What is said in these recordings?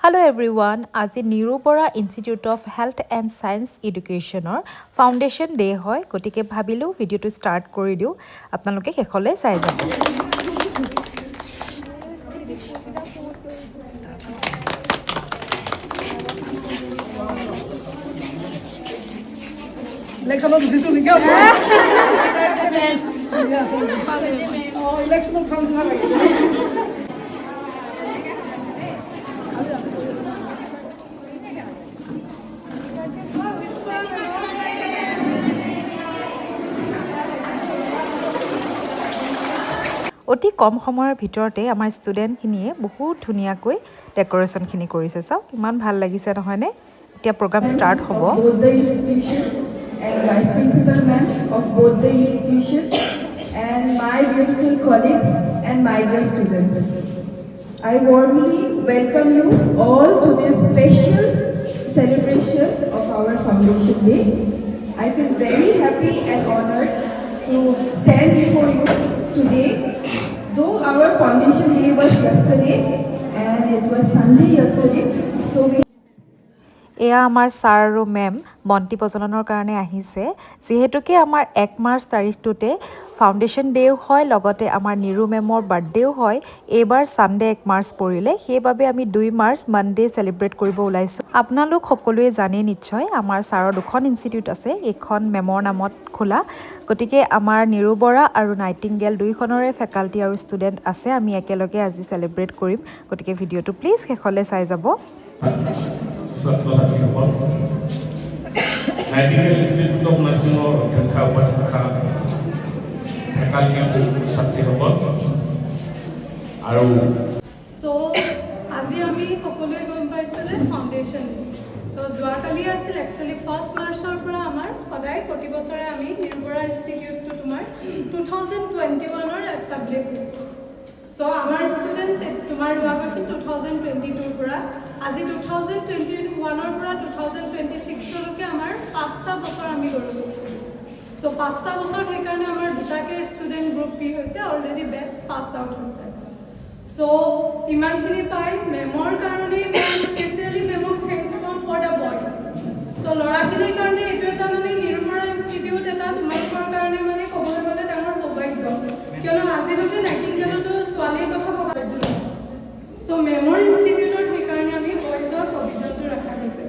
Hello everyone, আজি Nirupara institute of health and science এডুকেশ্যনৰ foundation day হয় গতিকে ভাবিলোঁ ভিডিঅ'টো ষ্টাৰ্ট কৰি দিওঁ আপোনালোকে শেষলৈ চাই যাব ইলেকশ্যনত উঠিছোঁ নেকি ইলেকশ্যনত উঠা নিচিনা লাগিছে অতি কম সময়ৰ ভিতৰতে আমাৰ ষ্টুডেণ্টখিনিয়ে বহুত ধুনীয়াকৈ ডেক'ৰেশ্যনখিনি কৰিছে চাওক ইমান ভাল লাগিছে নহয়নে এতিয়া প্ৰগ্ৰাম ষ্টাৰ্ট হ'ব both the institution and vice principal ma'am of both the institution and my beautiful colleagues and my dear students. I warmly welcome you all to this special celebration of our Foundation Day. I feel very happy and honored to stand before you today. Though our Foundation Day was yesterday and it was Sunday yesterday, so we এয়া আমাৰ sir আৰু ma'am বন্তি প্ৰজ্বলনৰ কাৰণে আহিছে যিহেতুকে আমাৰ 1 March তাৰিখটোতে foundation ডেও হয় লগতে আমাৰ নিৰু মেমৰ বাৰ্থডেও হয় এইবাৰ ছানডে 1 মাৰ্চ পৰিলে সেইবাবে আমি 2 মাৰ্চ মানডে চেলিব্ৰেট কৰিব ওলাইছোঁ আপোনালোক সকলোৱে জানে নিশ্চয় আমাৰ ছাৰৰ দুখন ইনষ্টিটিউট আছে এখন মেমৰ নামত খোলা গতিকে আমাৰ নিৰু বৰা আৰু নাইটিংগেল দুইখনৰে ফেকাল্টি আৰু ষ্টুডেণ্ট আছে আমি একেলগে আজি চেলিব্ৰেট কৰিম গতিকে ভিডিঅ'টো প্লিজ শেষলৈ চাই যাব ছাত্ৰ-ছাত্ৰীসকল নাইটিংগেল ইনষ্টিটিউট অফ নাৰ্ছিঙৰ অধ্যক্ষা উপাধ্যক্ষা ফেকাল্টি ছাত্ৰীসকল আৰু আজি আমি সকলোৱে গম পাইছোঁ যে ফাউণ্ডেশ্যন যোৱাকালি আছিল একচুৱেলি 1 মাৰ্চৰ পৰা আমাৰ সদায় প্ৰতি বছৰে আমি নিৰুপৰা ইনষ্টিটিউটটো তোমাৰ 2021ৰ এষ্টাব্লিছ হৈছে আমাৰ ষ্টুডেণ্ট তোমাৰ লোৱা হৈছিল 2022ৰ পৰা আজি 2021ৰ পৰা 2026লৈকে আমাৰ 5টা বছৰ আমি গৈ গৈছোঁ 5টা বছৰ সেইকাৰণে আমাৰ দুটাকৈ ষ্টুডেণ্ট গ্ৰুপ কি হৈছে অলৰেডি বেটছ পাছ আউট হৈছে ইমানখিনি পাই মেমৰ কাৰণে স্পেচিয়েলি মেমক থেংকছ ফৰ দ্য বয়জ ল'ৰাখিনিৰ কাৰণে এইটো এটা মানে নিৰুপৰা ইনষ্টিটিউট এটা তোমালোকৰ কাৰণে মানে ক'বলৈ গ'লে ডাঙৰ সৌভাগ্য কিয়নো আজিলৈকে নাইটিংগেলতো ছোৱালীৰ কথা ভবা পাইছিলোঁ মেমৰ ইনষ্টিটিউটত সেইকাৰণে আমি বয়জৰ প্ৰভিজনটো ৰখা গৈছে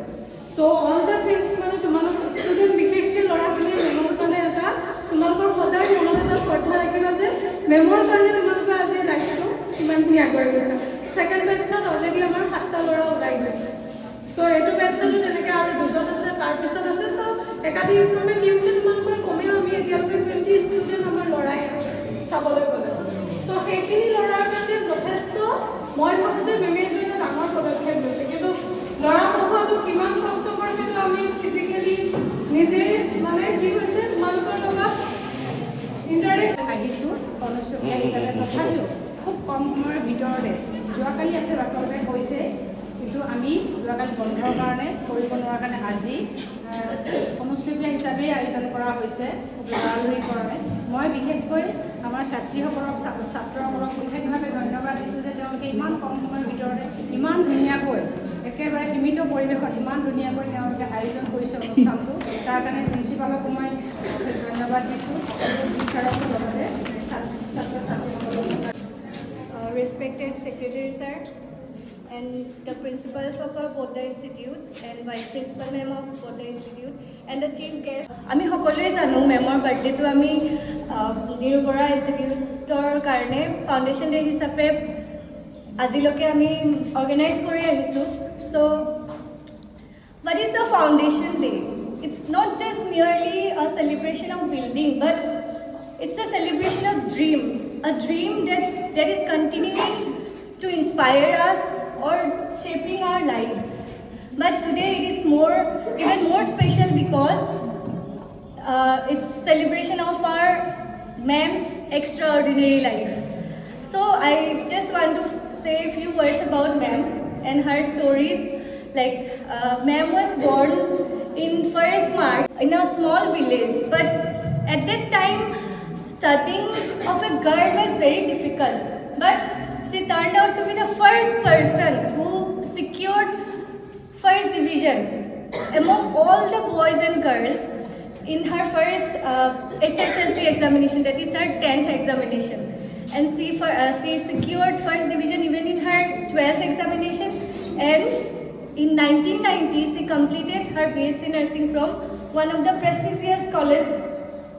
অল দ্য থিংছ মানে তোমালোক ষ্টুডেণ্ট বিশেষকৈ ল'ৰাখিনিৰ মেমৰ কাৰণে এটা তোমালোকৰ সদায় মনত এটা শ্ৰদ্ধা ৰাখিবা যে মেমৰ কাৰণে তোমালোকে আজি লাইফটো ইমানখিনি আগুৱাই গৈছে ছেকেণ্ড বেটছত অলৰেডি আমাৰ 7টা ল'ৰা ওলাই গৈছে এইটো বেটছতো তেনেকৈ আৰু দুজন আছে তাৰপিছত আছে একাধিক্ৰমে কি হৈছে তোমালোকৰ কমেও আমি এতিয়ালৈকে 20 ষ্টুডেণ্ট আমাৰ ল'ৰাই আছে চাবলৈ গ'লে সেইখিনি ল'ৰাৰ কাৰণে যথেষ্ট মই ভাবোঁ যে মেমে এইটো এটা ডাঙৰ পদক্ষেপ লৈছে কিন্তু ল'ৰা পঢ়োৱাটো কিমান কষ্টকৰ সেইটো আমি ফিজিকেলি নিজে মানে কি হৈছে তোমালোকৰ লগত ইণ্টাৰেক্ট আহিছোঁ অনুষ্ঠীয় হিচাপে তথাপিও খুব কম সময়ৰ ভিতৰতে যোৱাকালি আছিল আচলতে কৈছে কিন্তু আমি যোৱাকালি বন্ধৰ কাৰণে কৰিব নোৱাৰাৰ কাৰণে আজি অনুষ্ঠীয় হিচাপেই আয়োজন কৰা হৈছে লৰালৰিৰ কাৰণে মই বিশেষকৈ আমাৰ ছাত্ৰীসকলক ছাত্ৰসকলক বিশেষভাৱে ধন্যবাদ দিছোঁ যে তেওঁলোকে ইমান কম সময়ৰ ভিতৰতে ইমান ধুনীয়াকৈ একেবাৰে সীমিত পৰিৱেশত ইমান ধুনীয়াকৈ তেওঁলোকে আয়োজন কৰিছে অনুষ্ঠানটো তাৰ কাৰণে প্ৰিন্সিপালকো মই ধন্যবাদ দিছোঁ শিক্ষাৰ্থীৰ লগতে ছাত্ৰ ছাত্ৰীসকলক Respected Secretary Sir and the principals of our both the institutes and Vice Principal Ma'am of both the institute and the chief guest. আমি সকলোৱে জানো মেমৰ বাৰ্থডেটো আমি নিৰুপৰা ইনষ্টিটিউটৰ কাৰণে ফাউণ্ডেশ্যন ডে হিচাপে আজিলৈকে আমি অৰ্গেনাইজ কৰি আহিছোঁ what is the Foundation Day? It's not just merely a celebration of building but it's a celebration of a dream that is continuing to inspire us or shaping our lives. But today it is even more special because it's celebration of our ma'am's extraordinary life. I just want to say a few words about ma'am and her stories. Ma'am was born in 1st March in a small village, but at that time studying of a girl was very difficult. But she turned out to be the first person who secured division among all the boys and girls in her first HSLC examination, that is her 10th examination. And she secured first division even in her 12th examination. And in 1990, she completed her BSc Nursing from one of the prestigious colleges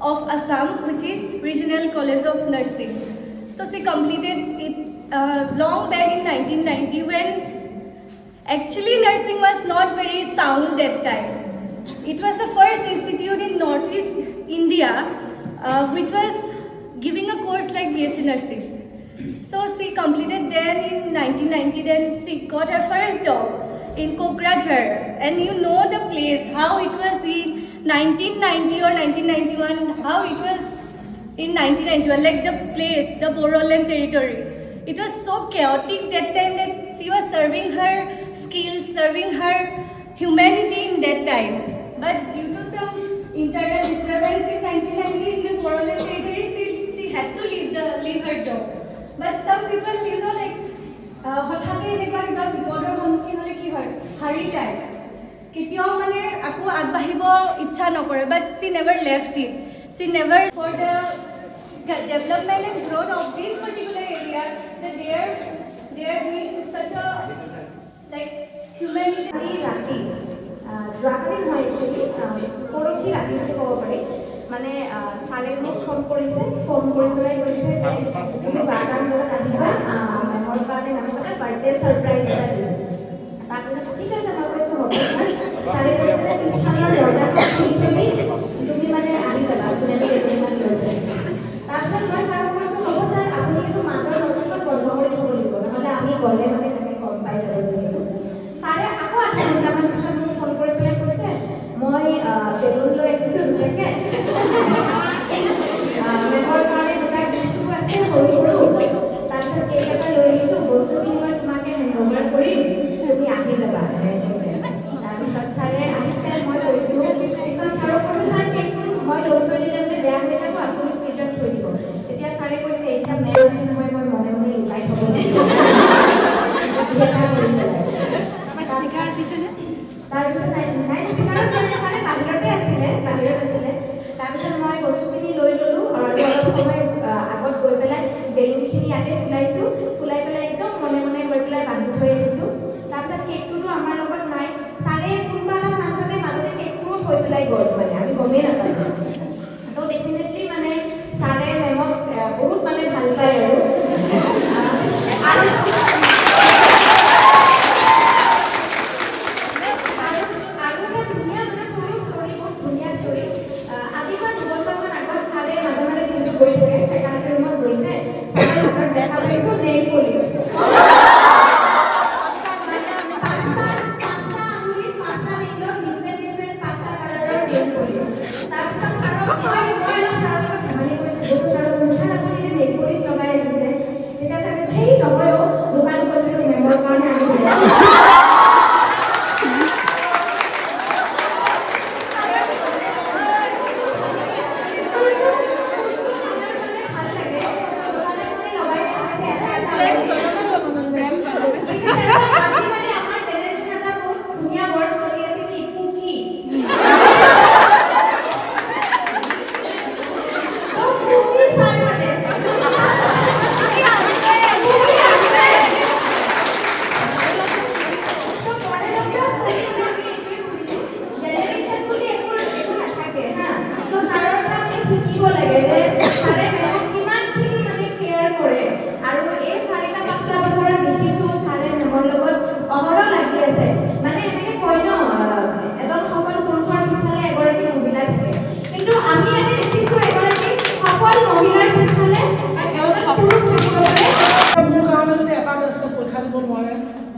of Assam, which is Regional College of Nursing. So she completed it long back in 1990 when actually nursing was not very sound that time. It was the first institute in Northeast India which was giving a course like BSc Nursing. So she completed then in 1990, then she got her first job in Kokrajhar. And you know the place, how it was in 1990 or 1991, how it was in 1991, like the place, the Bodoland territory. It was so chaotic that time that she was serving her skills, serving her humanity in that time. But due to some internal disturbance in 1990 in the Bodoland territory, she had to leave her job. But some people, you know, like, হঠাতে এনেকুৱা কিবা বিপদৰ সন্মুখীন হ'লে কি হয়, হাৰি যায়, কেতিয়াও মানে আকৌ আগবাঢ়িব ইচ্ছা নকৰে. But she never left it. She never, for the development and growth of this particular area, that they are doing such a like humanity. ৰাতি যোৱাকালি নহয়, একচুৱেলি পৰহি ৰাতি বুলি ক'ব পাৰি, মানে ছাৰে মোক ফোন কৰিছে, ফোন কৰি পেলাই কৈছে যে তুমি 12টামান বজাত আহিবা, মেমৰ কাৰণে মেমক এটা বাৰ্থডে ছাৰপ্ৰাইজ এটা দিম। তাৰপিছত ঠিক আছে, মই কৈছোঁ হ'ব ছাৰ। ছাৰে কৈছে যে পিছফালৰ দৰজাখন খুলি থবি, তুমি মানে আহি যাবা ধুনীয়াকৈ কেইজনীমান লৈ পেলাই। তাৰপিছত মই ছাৰক কৈছোঁ হ'ব ছাৰ, আপুনি কিন্তু মাজৰ দৰজাখন বন্ধ কৰি থ'ব লাগিব, নহ'লে আমি গ'লে মানে তেনেকৈ গম পাই যাব যিহেতু। ছাৰে আকৌ আধা ঘণ্টামান পিছত মোক ফোন কৰি পেলাই কৈছে মই বেলুন লৈ আহিছোঁ ধুনীয়াকৈ, মেমৰ কাৰণে দুটা গিফ্টো আছে সৰু সৰু, তাৰপিছত কেক এটা লৈ আহিছোঁ, বস্তুখিনি মই তোমাকে হেণ্ড অভাৰ কৰিম, তুমি আহি যাবা। তাৰপিছত ছাৰে আহিছে, মই কৈছোঁ, পিছত ছাৰক কৈছোঁ ছাৰ কেকটো মই লৈ থৈ দিলে মানে বেয়া হৈ যাব, আপুনি ফ্ৰিজত থৈ দিব। তেতিয়া ছাৰে কৈছে এতিয়া মেম আছে নহয়, মই মনে মনে লুকাই থ'ব লাগিব। তাৰপিছত নাই স্পীকাৰত ছাৰে বাহিৰত আছিলে। তাৰপিছত মই বস্তুখিনি লৈ ল'লোঁ আৰু অলপ সময় আগত গৈ পেলাই বেলুনখিনি ইয়াতে ফুলাই পেলাই একদম মনে মনে গৈ পেলাই বান্ধি থৈ আহিছোঁ। তাৰপিছত কেকটোতো আমাৰ লগত নাই, ছাৰে কোনোবা এটা চান্সতে মাজতে কেকটোও থৈ পেলাই গ'ল, মানে আমি গমেই নাপালোঁ। তো ডেফিনেটলি মানে ছাৰে মেমক বহুত মানে ভাল পায় আৰু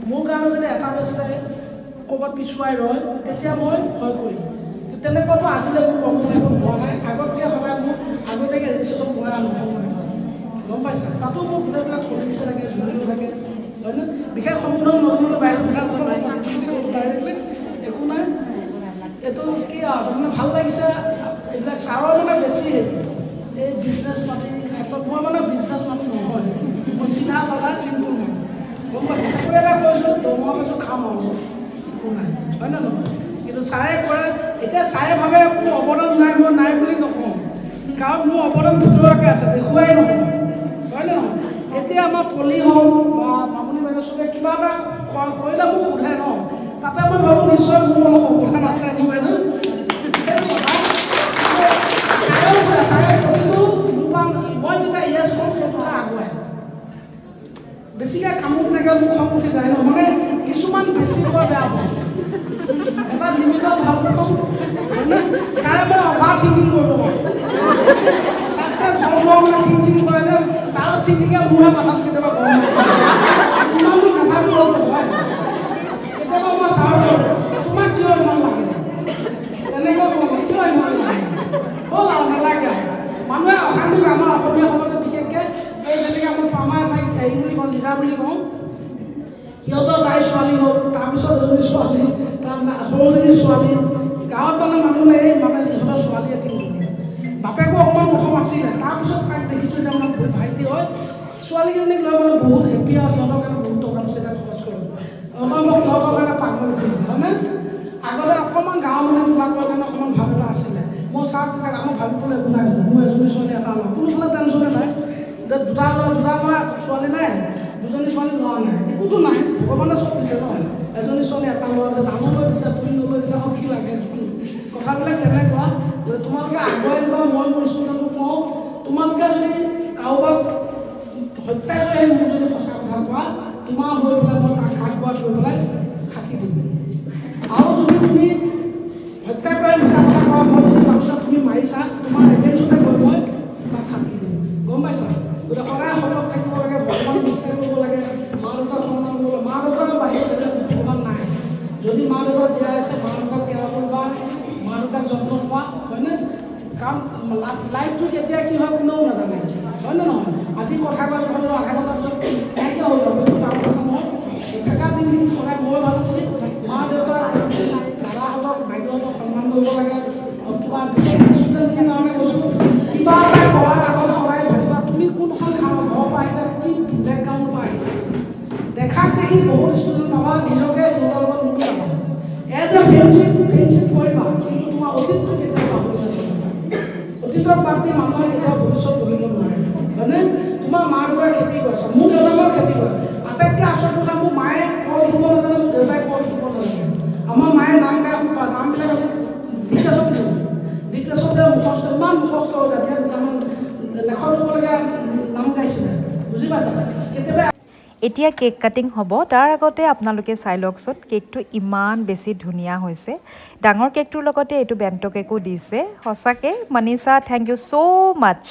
মোৰ কাৰণে যদি এটা ব্যৱস্থাই ক'ৰবাত পিছুৱাই ৰয় তেতিয়া মই ভয় কৰিম। তেনেকুৱাটো আজিলৈ মোৰ কৰ্মনিৰ্বাহ হোৱা নাই। আগতকৈ সদায় মোৰ আগতীয়াকৈ ৰেজিষ্ট্ৰেশ্যন হোৱা অনুভৱ নহয়, গম পাইছা? তাতো মোৰ গোটেইবিলাক কলিগছে থাকে, জুনিয়ৰ থাকে, হয়নে? বিশেষ সম্পূৰ্ণ নতুন বাহিৰত ডাইৰেক্টলি একো নাই। এইটো কি তাৰমানে ভাল লাগিছে, এইবিলাক ছাৰৰ মানে বেছি এই বিজনেছ পাতি ক্ষেত্ৰত মই মানে বিজনেছ মানুহ নহয়, মই চিধা চলা চিম্পুল মানুহ, গম পাইছে? চাকৰি এটা কৰিছোঁ, দৰমহা পাইছোঁ, খাম আৰু একো নাই, হয় নে নহয়? কিন্তু ছাৰে কৰে এতিয়া ছাৰে ভাবে মোৰ অৱদান নাই মই নাই বুলি নকওঁ কাৰণ মোৰ অৱদান ভিতৰুৱাকৈ আছে দেখুৱাই নহয় হয় নে নহয় এতিয়া আমাৰ পলি হওক বা মামনি বাইদেউ চবে কিবা এটা কৰিলে মোক সোধে ন তাতে মই ভাবোঁ নিশ্চয় মোৰ অলপ অৱদান আছে নি বাইদেউ ছাৰে প্ৰতিটো মই যেতিয়া ইয়েছ কওঁ সেইটোতে আগুৱাই বেছিকৈ কামত নাগে মোক খং উঠি যায় ন মানে কিছুমান বেছি হোৱা বেয়া পাওঁ এটা লিমিটত ভাল পাওঁ হয়নে ছাৰে মানে অভাৰ থিংকিং কৰিব পাৰে ছাকচেছ হ'ব মানে থিংকিং কৰে যে ছাৰৰ থিংকিঙে মোৰহে মাথাত কেতিয়াবা গৰম ইমানটো নাথাকিব হয় কেতিয়াবা মই ছাৰক তোমাক কিয় ইমান লাগে তেনেকৈ ক'ব কিয় ইমান লাগে হ'ল আৰু নালাগে আৰু মানুহে অশান্তি আমাৰ অসমীয়া সমাজত বিশেষকৈ এই যেনেকৈ আমাৰ তাইক হেৰি বুলি কওঁ লিজা বুলি কওঁ সিহঁতৰ তাইৰ ছোৱালী হ'ল তাৰপিছত এজনী ছোৱালী তাৰ সৰুজনী ছোৱালী গাঁৱত মানে মানুহে এই মানে সিহঁতৰ ছোৱালী এটি বাপেকো অকণমান প্ৰথম আছিলে তাৰপিছত তাইক দেখিছোঁ এতিয়া মানে ভাইটি হয় ছোৱালীকেইজনীক লৈ মানে বহুত হেপী আৰু সিহঁতৰ কাৰণে বহুত টকা পইচা খৰচ কৰোঁ মই সিহঁতৰ কাৰণে পাগল কৰিছোঁ হয়নে আগতে অকণমান গাঁৱৰ মানুহে কিবা কৰাৰ কাৰণে অকণমান ভাব এটা আছিলে মই চাওক তেতিয়া আমাৰ ভাবিবলৈ একো নাই মোৰ এজনী ছোৱালী এটা ল'ৰা কোনোফালে টেনশ্যনে নাই দুটা ল'ৰা ছোৱালী নাই দুজনী ছোৱালী ল'ৰা নাই একোতো নাই ভগৱানে চব দিছে ন এজনী ছোৱালী এটা ল'ৰা যে ডাঙৰ লৈ দিছে পুৰি নলৈ দিছে আকৌ কি লাগে কথাবিলাক তেনেকুৱা যে তোমালোকে আগুৱাই যোৱা মই মোৰ ষ্টুডেণ্টক কওঁ তোমালোকে যদি কাৰোবাক হত্যা কৰি মোক যদি সঁচা কথা কোৱা তোমাৰ হৈ পেলাই মই তাক আগবঢ়াত গৈ পেলাই সাক্ষী দিম আৰু যদি তুমি হত্যা কৰি মিছা কথা কোৱা মই যদি জানো যে তুমি মাৰিছা তোমাৰ এগেইনষ্টতে গৈ মই তাক সাক্ষী দিম গম পাইছা গতিকে সদায় সতৰ্ক থাকিব লাগে ভগৱান বিশ্বাস কৰিব লাগে মা দেউতাক সন্মান কৰিব লাগে মা দেউতাকৰ বাহিৰত বেলেগ ভগৱান নাই যদি মা দেউতা জীয়াই আছে মা দেউতাক কেয়াৰ কৰিবা মা দেউতাক যত্ন লোৱা হয়নে কাৰণ লাইফটো কেতিয়া কি হয় কোনেও নাজানে হয় নে নহয় আজি কথা কৈ হ'লেও আধা ঘণ্টাৰ পিছত নাইকিয়া হৈ যাব কিন্তু ডাঙৰ কথা নহয় থকা দিনখিনি সদায় মই ভাবোঁ যে মা দেউতাক দাদাহঁতক বাইদেউহঁতক সন্মান কৰিব লাগে কিবা ষ্টুডেণ্টখিনিৰ কাৰণে কৈছোঁ কিবা এটা কৰাৰ আগত সদায় ভাবিবা তুমি কোনখন ঘৰৰ পৰা আহিছা কি বেকগ্ৰাউণ্ডৰ পৰা আহিছা দেখাক দেখি বহুত ষ্টুডেণ্ট পাবা নিজকে সিহঁতৰ লগত নিমিলা পাবা এজ এ ফ্ৰেণ্ডশ্বিপ কৰিবা কিন্তু তোমাৰ অতীতটো কেতিয়াও পাহৰি নাযাবা অতীতক বাদ দি মানুহে কেতিয়াও ভৱিষ্যত গঢ়িব নোৱাৰে হয়নে তোমাৰ মা দেউতাই খেতি কৰিছে মোৰ দেউতাকৰ খেতি কৰে আটাইতকৈ আচল কথা মোৰ মায়ে ক লিখিব নাজানে মোৰ দেউতাই ক লিখিব নাজানে আমাৰ মায়ে নাম গাই নামবিলাক আমি ডিক্টেশ্যন দিওঁ ডিক্টেশ্যন দিয়ে মুখস্থ ইমান মুখস্থ হৈ যায় দুটামান লেখত ল'বলগীয়া নাম গাইছিলে বুজি পাইছা কেতিয়াবা এতিয়া কেক কাটিং হ'ব তাৰ আগতে আপোনালোকে চাই লওকচোন কেকটো ইমান বেছি ধুনীয়া হৈছে ডাঙৰ কেকটোৰ লগতে এইটো বেণ্ট কেকো দিছে সঁচাকৈ Manisha thank you so' much